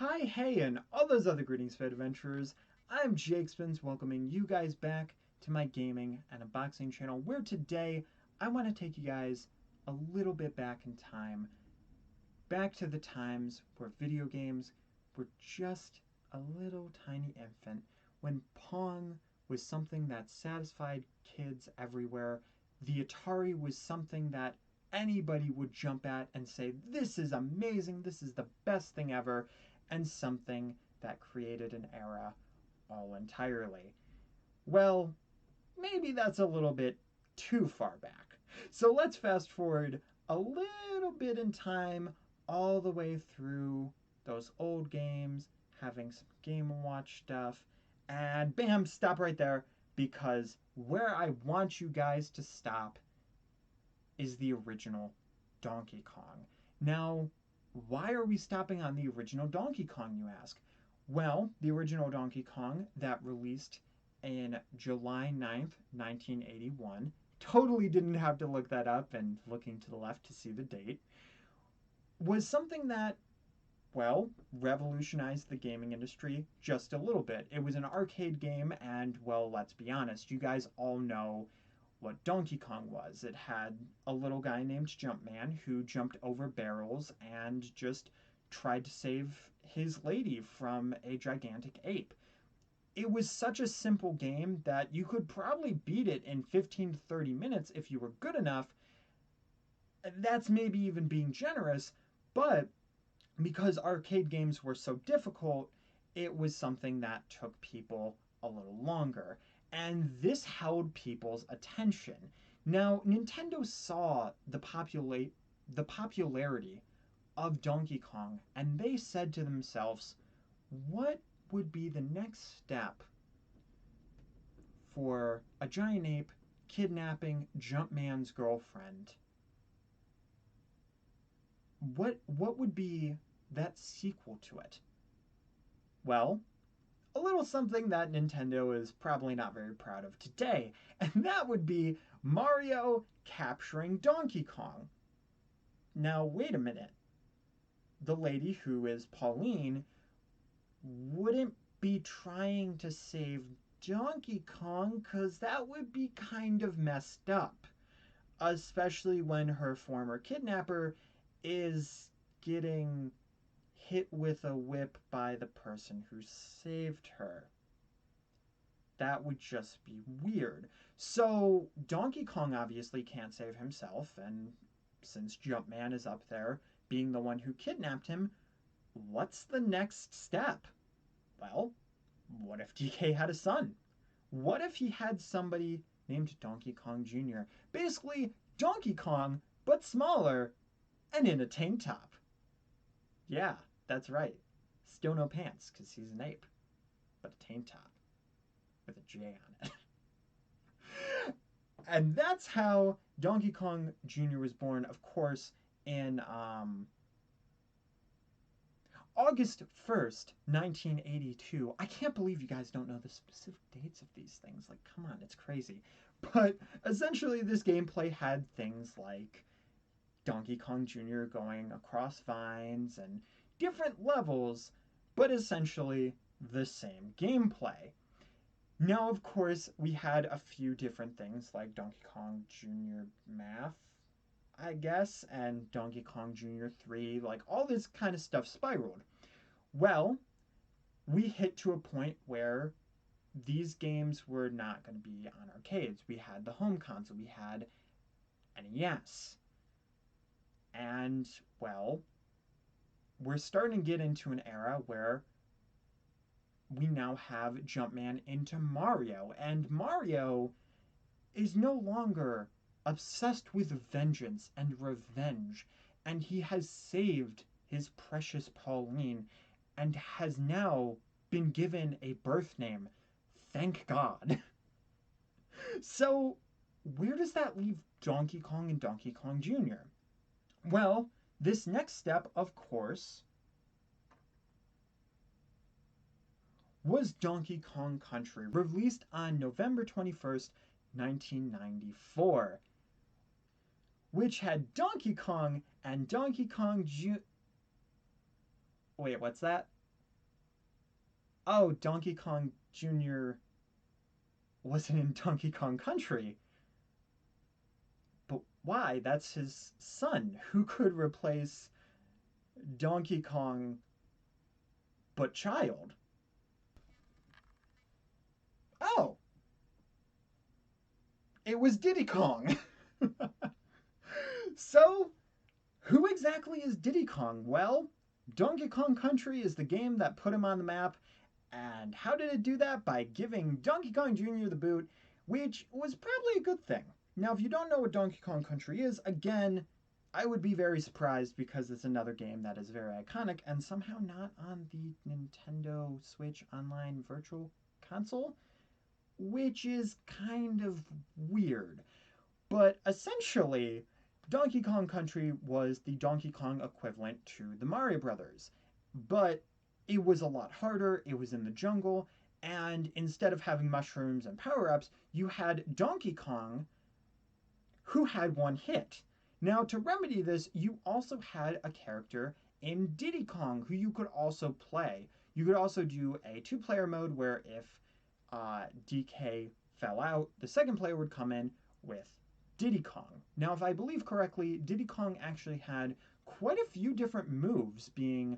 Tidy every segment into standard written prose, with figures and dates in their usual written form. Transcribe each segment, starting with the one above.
Hi, hey, and all those other greetings, Fed Adventurers. I'm Jake Spins, welcoming you guys back to my gaming and unboxing channel, where today I want to take you guys a little bit back in time, back to the times where video games were just a little tiny infant, when Pong was something that satisfied kids everywhere. The Atari was something that anybody would jump at and say, this is amazing, this is the best thing ever, and something that created an era all entirely. Well, maybe that's a little bit too far back. So let's fast forward a little bit in time, all the way through those old games, having some Game & Watch stuff, and bam, stop right there, because where I want you guys to stop is the original Donkey Kong. Now, why are we stopping on the original Donkey Kong, you ask? Well, the original Donkey Kong that released in July 9th, 1981, totally didn't have to look that up and looking to the left to see the date, was something that, well, revolutionized the gaming industry just a little bit. It was an arcade game, and, well, let's be honest, you guys all know what Donkey Kong was. It had a little guy named Jumpman who jumped over barrels and just tried to save his lady from a gigantic ape. It was such a simple game that you could probably beat it in 15 to 30 minutes if you were good enough. That's maybe even being generous, but because arcade games were so difficult, it was something that took people a little longer. And this held people's attention. Now, Nintendo saw the popularity of Donkey Kong, and they said to themselves, what would be the next step for a giant ape kidnapping Jumpman's girlfriend? What would be that sequel to it? Well, a little something that Nintendo is probably not very proud of today, and that would be Mario capturing Donkey Kong. Now, wait a minute. The lady who is Pauline wouldn't be trying to save Donkey Kong, because that would be kind of messed up, especially when her former kidnapper is getting hit with a whip by the person who saved her. That would just be weird. So Donkey Kong obviously can't save himself, and since Jumpman is up there being the one who kidnapped him, what's the next step? Well, what if DK had a son? What if he had somebody named Donkey Kong Jr.? Basically, Donkey Kong, but smaller and in a tank top. Yeah, that's right. Still no pants, because he's an ape, but a tank top with a J on it. And that's how Donkey Kong Jr. was born, of course, in August 1st, 1982. I can't believe you guys don't know the specific dates of these things. Like, come on, it's crazy. But essentially, this gameplay had things like Donkey Kong Jr. going across vines and different levels, but essentially the same gameplay. Now, of course, we had a few different things like Donkey Kong Jr. Math, I guess, and Donkey Kong Jr. 3, like all this kind of stuff spiraled. Well, we hit to a point where these games were not going to be on arcades. We had the home console, we had NES. And, well, we're starting to get into an era where we now have Jumpman into Mario, and Mario is no longer obsessed with vengeance and revenge, and he has saved his precious Pauline and has now been given a birth name. Thank God. So, where does that leave Donkey Kong and Donkey Kong Jr.? Well, this next step, of course, was Donkey Kong Country, released on November 21st, 1994, which had Donkey Kong and Donkey Kong Wait, what's that? oh, Donkey Kong Jr. wasn't in Donkey Kong Country. But why? That's his son. Who could replace Donkey Kong but child? Oh, it was Diddy Kong. So, who exactly is Diddy Kong? Well, Donkey Kong Country is the game that put him on the map. And how did it do that? By giving Donkey Kong Jr. the boot, which was probably a good thing. Now, if you don't know what Donkey Kong Country is, again, I would be very surprised because it's another game that is very iconic and somehow not on the Nintendo Switch Online Virtual Console, which is kind of weird. But essentially, Donkey Kong Country was the Donkey Kong equivalent to the Mario Brothers. But it was a lot harder, it was in the jungle, and instead of having mushrooms and power ups, you had Donkey Kong who had one hit. Now, to remedy this, you also had a character in Diddy Kong who you could also play. You could also do a two-player mode where if DK fell out, the second player would come in with Diddy Kong. Now, if I believe correctly, Diddy Kong actually had quite a few different moves, being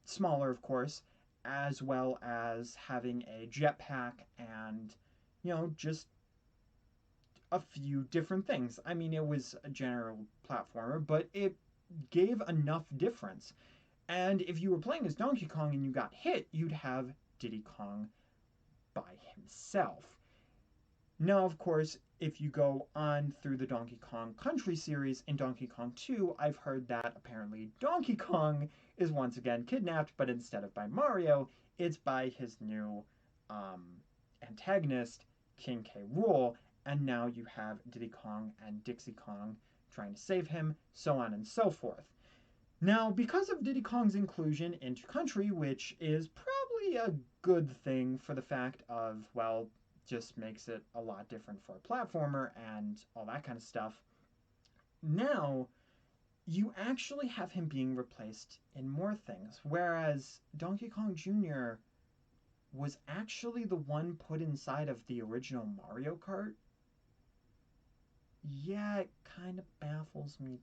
smaller, of course, as well as having a jetpack and, just a few different things. I mean, it was a general platformer, but it gave enough difference. And if you were playing as Donkey Kong and you got hit, you'd have Diddy Kong by himself. Now, of course, if you go on through the Donkey Kong Country series in Donkey Kong 2, I've heard that apparently Donkey Kong is once again kidnapped, but instead of by Mario, it's by his new antagonist, King K. Rool, and now you have Diddy Kong and Dixie Kong trying to save him, so on and so forth. Now, because of Diddy Kong's inclusion into Country, which is probably a good thing for the fact of, well, just makes it a lot different for a platformer and all that kind of stuff, now you actually have him being replaced in more things, whereas Donkey Kong Jr. was actually the one put inside of the original Mario Kart. Yeah, it kind of baffles me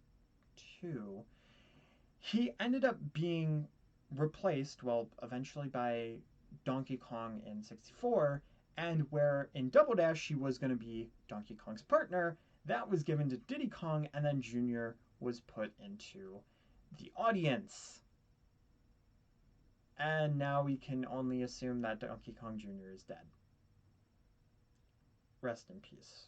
too. He ended up being replaced, well, eventually by Donkey Kong in 64, and where in Double Dash he was going to be Donkey Kong's partner, that was given to Diddy Kong, and then Jr. was put into the audience. And now we can only assume that Donkey Kong Jr. is dead. Rest in peace.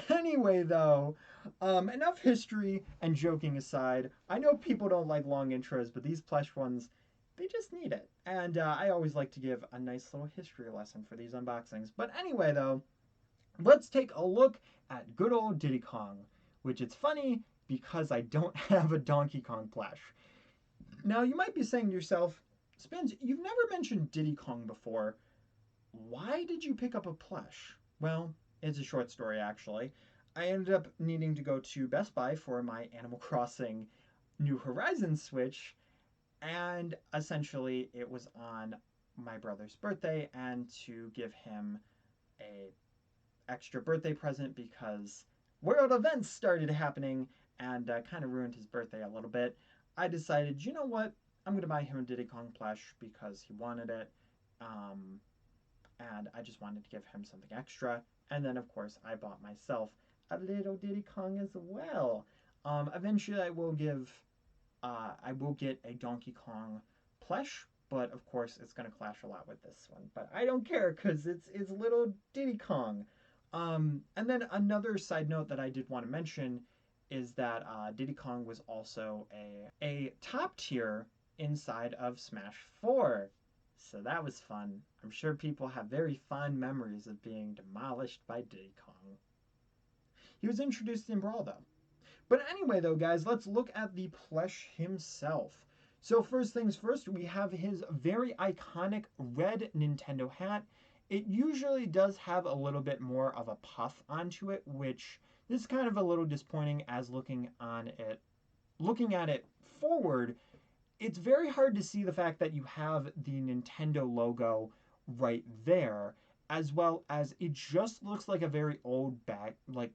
Anyway, though, enough history and joking aside, I know people don't like long intros, but these plush ones, they just need it. And I always like to give a nice little history lesson for these unboxings. But anyway, though, let's take a look at good old Diddy Kong, which it's funny because I don't have a Donkey Kong plush. Now, you might be saying to yourself, Spins, you've never mentioned Diddy Kong before. Why did you pick up a plush? Well, it's a short story, actually. I ended up needing to go to Best Buy for my Animal Crossing New Horizons Switch, and essentially it was on my brother's birthday, and to give him a extra birthday present because world events started happening and kind of ruined his birthday a little bit, I decided, you know what, I'm going to buy him a Diddy Kong plush because he wanted it, and I just wanted to give him something extra. And then, of course, I bought myself a little Diddy Kong as well. Eventually, I will get a Donkey Kong plush, but of course, it's going to clash a lot with this one. But I don't care because it's little Diddy Kong. And then another side note that I did want to mention is that Diddy Kong was also a top tier inside of Smash 4. So that was fun. I'm sure people have very fond memories of being demolished by Diddy Kong. He was introduced in Brawl, though. But anyway, though, guys, let's look at the plush himself. So first things first, we have his very iconic red Nintendo hat. It usually does have a little bit more of a puff onto it, which is kind of a little disappointing as looking at it forward, it's very hard to see the fact that you have the Nintendo logo right there, as well as it just looks like a very old bag, like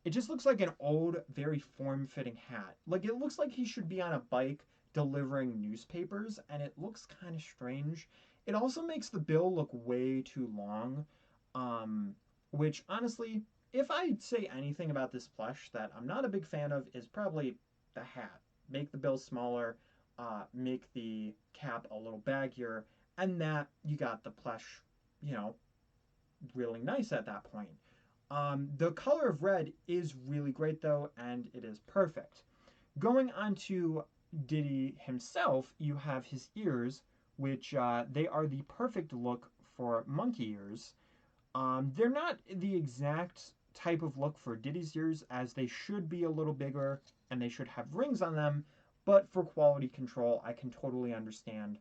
it just looks like an old, very form-fitting hat. Like it looks like he should be on a bike delivering newspapers, and it looks kind of strange. It also makes the bill look way too long, um, which honestly, if I say anything about this plush that I'm not a big fan of, is probably the hat. Make the bill smaller, make the cap a little baggier, and that you got the plush, you know, really nice at that point. The color of red is really great though, and it is perfect. Going on to Diddy himself, you have his ears, which they are the perfect look for monkey ears. They're not the exact type of look for Diddy's ears, as they should be a little bigger and they should have rings on them, but for quality control, I can totally understand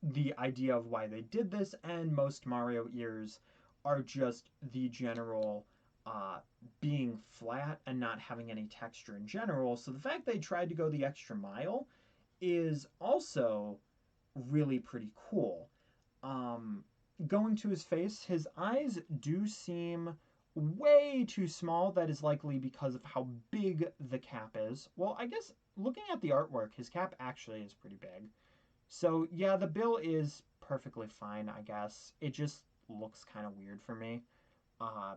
the idea of why they did this, and most Mario ears are just the general uh, being flat and not having any texture in general. So the fact they tried to go the extra mile is also really pretty cool. Um, Going to his face, his eyes do seem way too small. That is likely because of how big the cap is. Well, I guess looking at the artwork, his cap actually is pretty big. So yeah, the bill is perfectly fine, I guess. It just looks kind of weird for me.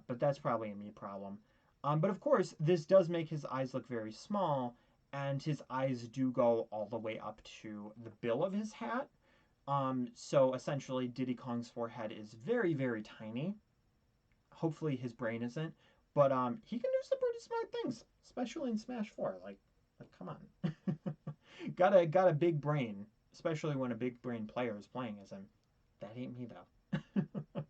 But that's probably a me problem. But of course, this does make his eyes look very small, and his eyes do go all the way up to the bill of his hat. So essentially, Diddy Kong's forehead is very, very tiny. Hopefully, his brain isn't, but he can do some pretty smart things, especially in Smash Four. Like come on, got a big brain, especially when a big brain player is playing as him. That ain't me though.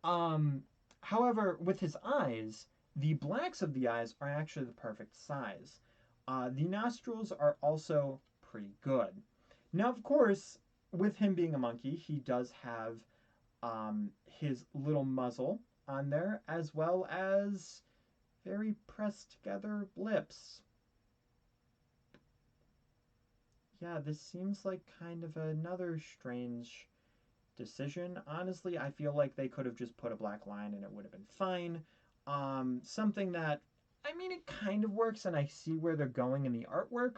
um, However, with his eyes, the blacks of the eyes are actually the perfect size. The nostrils are also pretty good. Now, of course, with him being a monkey, he does have his little muzzle on there, as well as very pressed together lips. Yeah, this seems like kind of another strange decision. Honestly, I feel like they could have just put a black line and it would have been fine. Something that, I mean, it kind of works, and I see where they're going in the artwork,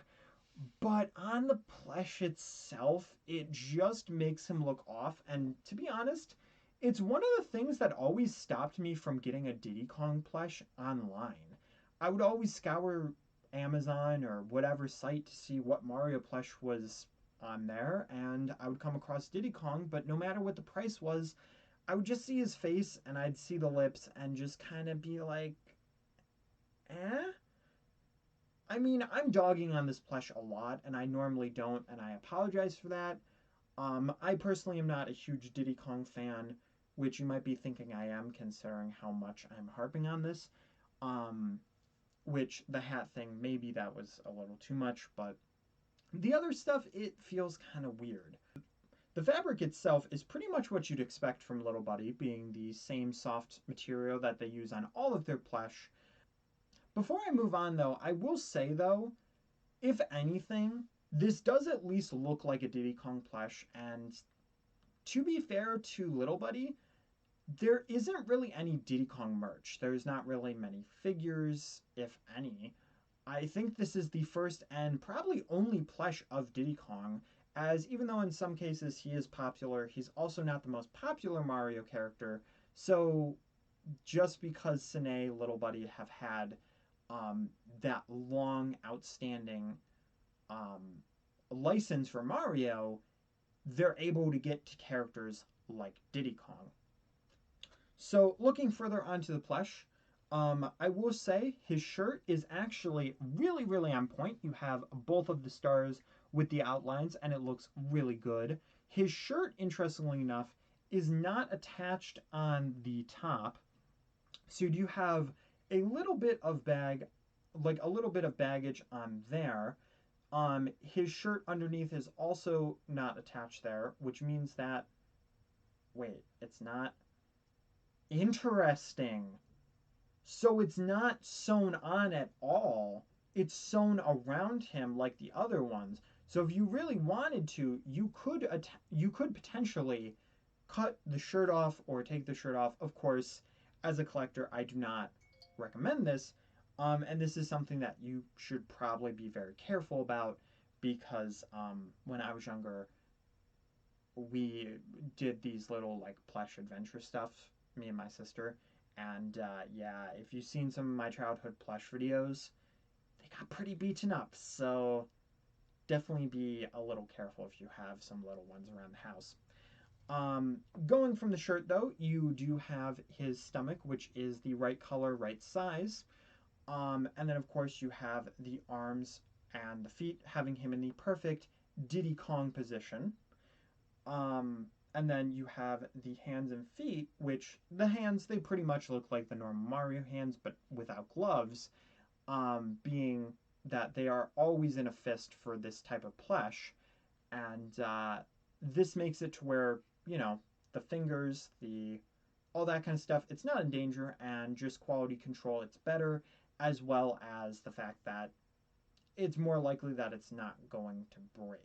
but on the plush itself, it just makes him look off. And to be honest, it's one of the things that always stopped me from getting a Diddy Kong plush online. I would always scour Amazon or whatever site to see what Mario plush was on there, and I would come across Diddy Kong, but no matter what the price was, I would just see his face and I'd see the lips and just kind of be like, eh? I mean, I'm dogging on this plush a lot, and I normally don't, and I apologize for that. I personally am not a huge Diddy Kong fan, which you might be thinking I am, considering how much I'm harping on this. Um, which the hat thing, maybe that was a little too much, but the other stuff, it feels kind of weird. The fabric itself is pretty much what you'd expect from Little Buddy, being the same soft material that they use on all of their plush. Before I move on, though, I will say, though, if anything, this does at least look like a Diddy Kong plush, and to be fair to Little Buddy, there isn't really any Diddy Kong merch. There's not really many figures, if any. I think this is the first and probably only plush of Diddy Kong, as even though in some cases he is popular, he's also not the most popular Mario character. So just because Sanei, Little Buddy have had that long outstanding um, license for Mario, they're able to get to characters like Diddy Kong. So looking further onto the plush, I will say his shirt is actually really, really on point. You have both of the stars with the outlines, and it looks really good. His shirt, interestingly enough, is not attached on the top, so you have a little bit of a little bit of baggage on there. His shirt underneath is also not attached there, which means that, wait, it's not. Interesting. So it's not sewn on at all. It's sewn around him like the other ones. So if you really wanted to, you could potentially cut the shirt off or take the shirt off. Of course, as a collector, I do not recommend this. And this is something that you should probably be very careful about because when I was younger, we did these little like plush adventure stuff, me and my sister. And yeah, if you've seen some of my childhood plush videos, they got pretty beaten up. So definitely be a little careful if you have some little ones around the house. Going from the shirt though, you do have his stomach, which is the right color, right size. And then of course you have the arms and the feet, having him in the perfect Diddy Kong position. And then you have the hands and feet, which the hands, they pretty much look like the normal Mario hands, but without gloves, being that they are always in a fist for this type of plush. And this makes it to where, you know, the fingers, the all that kind of stuff, it's not in danger, and just quality control, it's better, as well as the fact that it's more likely that it's not going to break.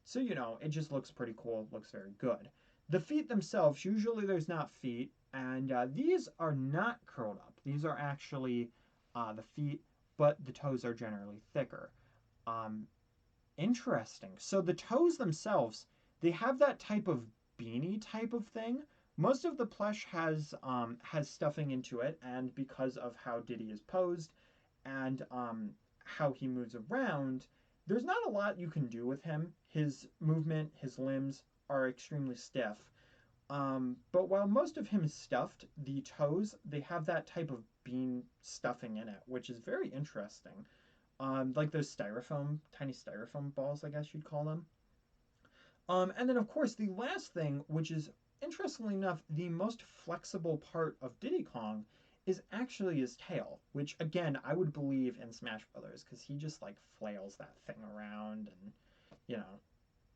So, you know, it just looks pretty cool, looks very good. The feet themselves, usually there's not feet, and these are not curled up. These are actually the feet, but the toes are generally thicker. Um, Interesting. So the toes themselves, they have that type of beanie type of thing. Most of the plush has stuffing into it, and because of how Diddy is posed and how he moves around, there's not a lot you can do with him. His movement, his limbs are extremely stiff. But while most of him is stuffed, the toes, they have that type of bean stuffing in it, which is very interesting. Like those styrofoam, tiny styrofoam balls, I guess you'd call them. And then, of course, the last thing, which is interestingly enough the most flexible part of Diddy Kong, is actually his tail, which again I would believe in Smash Brothers because he just like flails that thing around and you know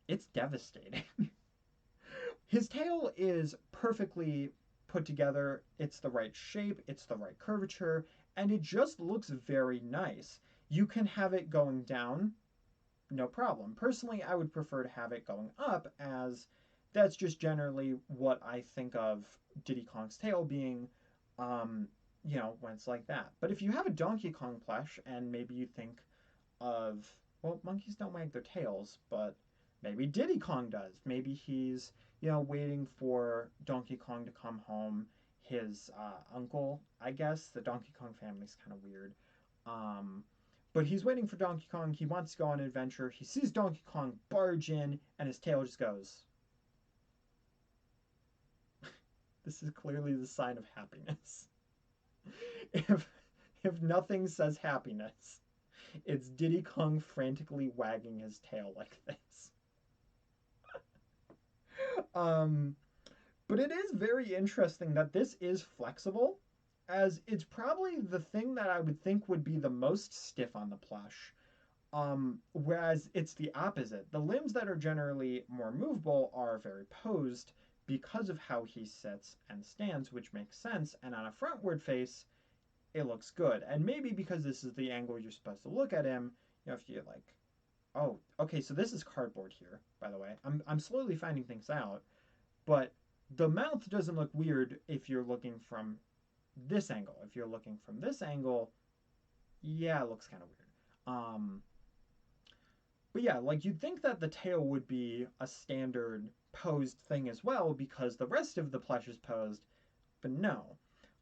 it's devastating. His tail is perfectly put together. It's the right shape, it's the right curvature, and it just looks very nice. You can have it going down, no problem. Personally, I would prefer to have it going up, as that's just generally what I think of Diddy Kong's tail being, um, when it's like that. But if you have a Donkey Kong plush and maybe you think of, well, monkeys don't wag their tails, but maybe Diddy Kong does. Maybe he's, waiting for Donkey Kong to come home. His uncle, I guess. The Donkey Kong family's kind of weird. Um, but he's waiting for Donkey Kong. He wants to go on an adventure. He sees Donkey Kong barge in, and his tail just goes. This is clearly the sign of happiness. if if nothing says happiness, it's Diddy Kong frantically wagging his tail like this. Um, but it is very interesting that this is flexible, as it's probably the thing that I would think would be the most stiff on the plush. Whereas it's the opposite. The limbs that are generally more movable are very posed because of how he sits and stands, which makes sense. And on a frontward face, it looks good. And maybe because this is the angle you're supposed to look at him, if you like, oh, okay, so this is cardboard here, by the way. I'm slowly finding things out, but the mouth doesn't look weird if you're looking from this angle. If you're looking from this angle, yeah, it looks kind of weird. But yeah, like you'd think that the tail would be a standard posed thing as well because the rest of the plush is posed, but no.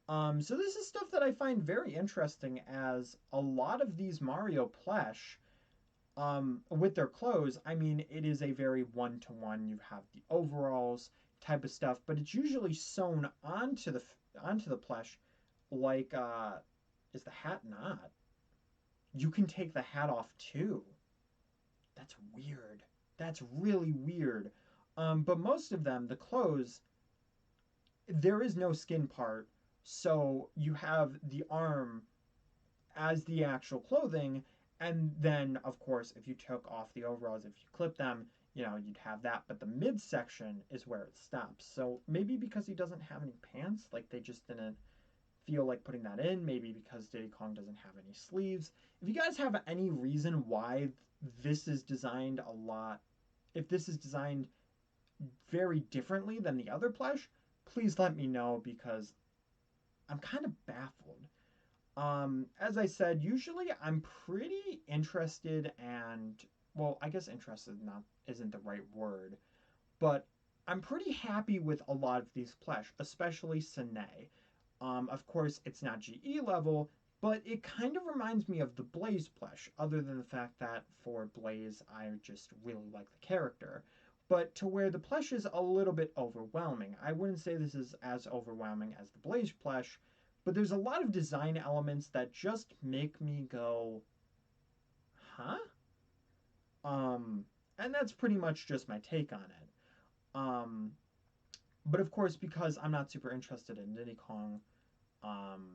So this is stuff that I find very interesting, as a lot of these Mario plush, with their clothes, I mean, it is a very one-to-one. You have the overalls type of stuff, but it's usually sewn onto the plush, like is the hat not? You can take the hat off too. That's weird. That's really weird. But most of them, the clothes, there is no skin part, so you have the arm as the actual clothing, and then of course if you took off the overalls, if you clip them, you'd have that, but the midsection is where it stops. So maybe because he doesn't have any pants, like they just didn't feel like putting that in. Maybe because Diddy Kong doesn't have any sleeves. If you guys have any reason why this is designed a lot, if this is designed very differently than the other plush, please let me know because I'm kind of baffled. As I said, usually I'm pretty interested and, well, I guess interested not isn't the right word, but I'm pretty happy with a lot of these plush, especially Sanei. Of course, it's not GE level, but it kind of reminds me of the Blaze plush, other than the fact that for Blaze, I just really like the character. But to where the plush is a little bit overwhelming. I wouldn't say this is as overwhelming as the Blaze plush, but there's a lot of design elements that just make me go, huh? Um, and that's pretty much just my take on it. Um, but of course, because I'm not super interested in Diddy Kong, um,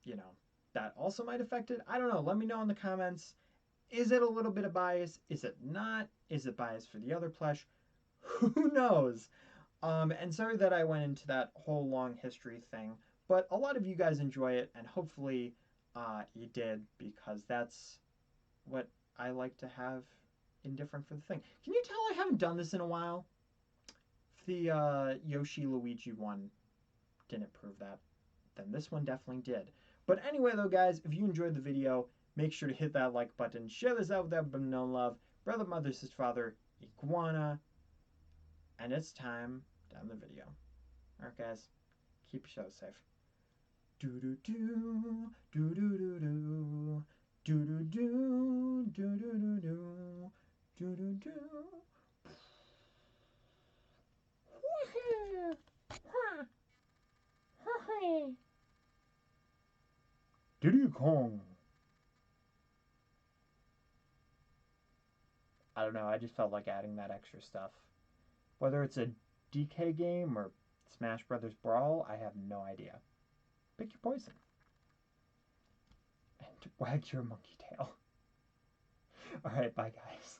you know, that also might affect it. I don't know. Let me know in the comments. Is it a little bit of bias? Is it not? Is it bias for the other plush? Who knows? And sorry that I went into that whole long history thing, but a lot of you guys enjoy it, and hopefully you did because that's what I like to have indifferent for the thing. Can you tell I haven't done this in a while? The Yoshi Luigi one didn't prove that, then this one definitely did. But anyway, though, guys, if you enjoyed the video, make sure to hit that like button, share this out with everybody known love, brother, mother, sister, father, iguana, and it's time to end the video. Alright, guys, keep your show safe. Do do do do do do do do do do do do do do do do. Diddy Kong. I don't know, I just felt like adding that extra stuff. Whether it's a DK game or Smash Brothers Brawl, I have no idea. Pick your poison. And wag your monkey tail. Alright, bye guys.